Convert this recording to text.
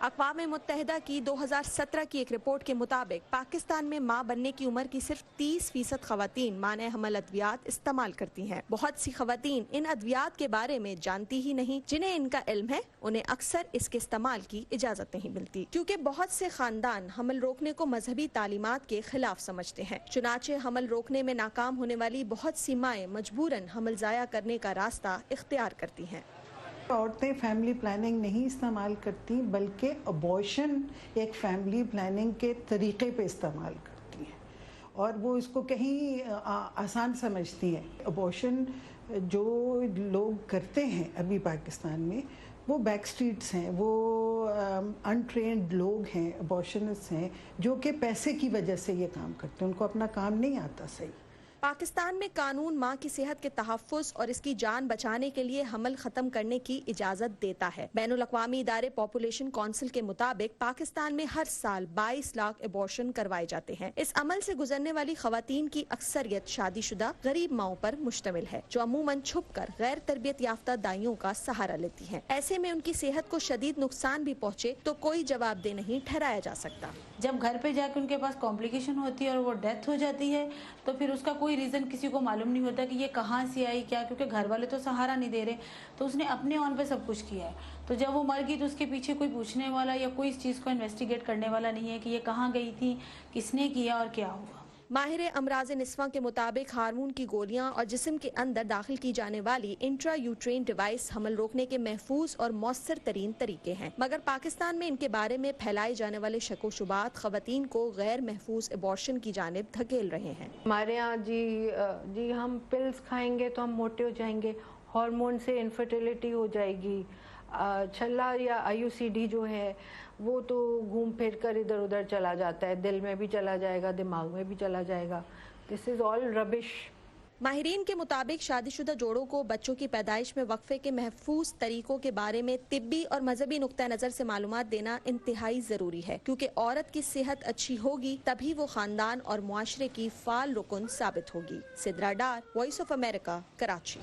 अक़वाम मुत्तहिदा की 2017 की एक रिपोर्ट के मुताबिक पाकिस्तान में माँ बनने की उम्र की सिर्फ 30% खवातीन माने हमल अद्वियात इस्तेमाल करती हैं। बहुत सी खवातीन इन अद्वियात के बारे में जानती ही नहीं। जिन्हें इनका इल्म है उन्हें अक्सर इसके इस्तेमाल की इजाजत नहीं मिलती, क्योंकि बहुत से खानदान हमल रोकने को मजहबी तालीमात के खिलाफ समझते हैं। चुनाचे हमल रोकने में नाकाम होने वाली बहुत सी माएँ मजबूरन हमल जाया करने का रास्ता इख्तियार करती हैं। औरतें फैमिली प्लानिंग नहीं इस्तेमाल करती, बल्कि अबॉर्शन एक फैमिली प्लानिंग के तरीके पे इस्तेमाल करती हैं और वो इसको कहीं आसान समझती हैं। अबॉर्शन जो लोग करते हैं अभी पाकिस्तान में वो बैक स्ट्रीट्स हैं, वो अनट्रेंड लोग हैं, अबॉर्शनिस्ट हैं, जो कि पैसे की वजह से ये काम करते हैं, उनको अपना काम नहीं आता सही। पाकिस्तान में कानून माँ की सेहत के तहफ़्फ़ुज़ और इसकी जान बचाने के लिए हमल ख़त्म करने की इजाज़त देता है। बैनुल अक़वामी इदारे पॉपुलेशन काउंसिल के मुताबिक पाकिस्तान में हर साल 22 लाख एबॉर्शन करवाए जाते हैं। इस अमल से गुजरने वाली ख़वातीन की अक्सरियत शादीशुदा गरीब माओं पर मुश्तमिल है, जो अमूमन छुप कर गैर तरबियत याफ्ता दाइयों का सहारा लेती हैं। ऐसे में उनकी सेहत को शदीद नुकसान भी पहुँचे तो कोई जवाबदेह नहीं ठहराया जा सकता। जब घर पे जाके उनके पास कॉम्प्लिकेशन होती है और वो डेथ हो जाती है तो फिर उसका कोई रीज़न किसी को मालूम नहीं होता कि ये कहाँ से आई क्या, क्योंकि घर वाले तो सहारा नहीं दे रहे, तो उसने अपने ऑन पे सब कुछ किया है। तो जब वो मर गई तो उसके पीछे कोई पूछने वाला या कोई इस चीज़ को इन्वेस्टिगेट करने वाला नहीं है कि ये कहाँ गई थी, किसने किया और क्या हुआ। माहिर अमराज निस्वा के मुताबिक हार्मोन की गोलियां और जिस्म के अंदर दाखिल की जाने वाली इंट्रा यूट्रेन डिवाइस हमल रोकने के महफूज और मौसर तरीन तरीके हैं, मगर पाकिस्तान में इनके बारे में फैलाए जाने वाले शको शुबात खवातीन को गैर महफूज एबॉर्शन की जानिब धकेल रहे हैं। हमारे यहाँ जी हम पिल्स खाएंगे तो हम मोटे हो जाएंगे, हार्मोन से इनफर्टिलिटी हो जाएगी, छल्ला या IUCD जो है वो तो घूम फिर कर इधर उधर चला जाता है, दिल में भी चला जाएगा, दिमाग में भी चला जाएगा। This is all rubbish. माहिरीन के मुताबिक शादीशुदा जोड़ों को बच्चों की पैदाइश में वक्फे के महफूज तरीकों के बारे में तिब्बी और मजहबी नुक्ता नज़र से मालूमात देना इंतहाई ज़रूरी है, क्योंकि औरत की सेहत अच्छी होगी तभी वो खानदान और मुआशरे की फाल रुकन साबित होगी। सिद्रा डार, वॉइस ऑफ अमेरिका, कराची।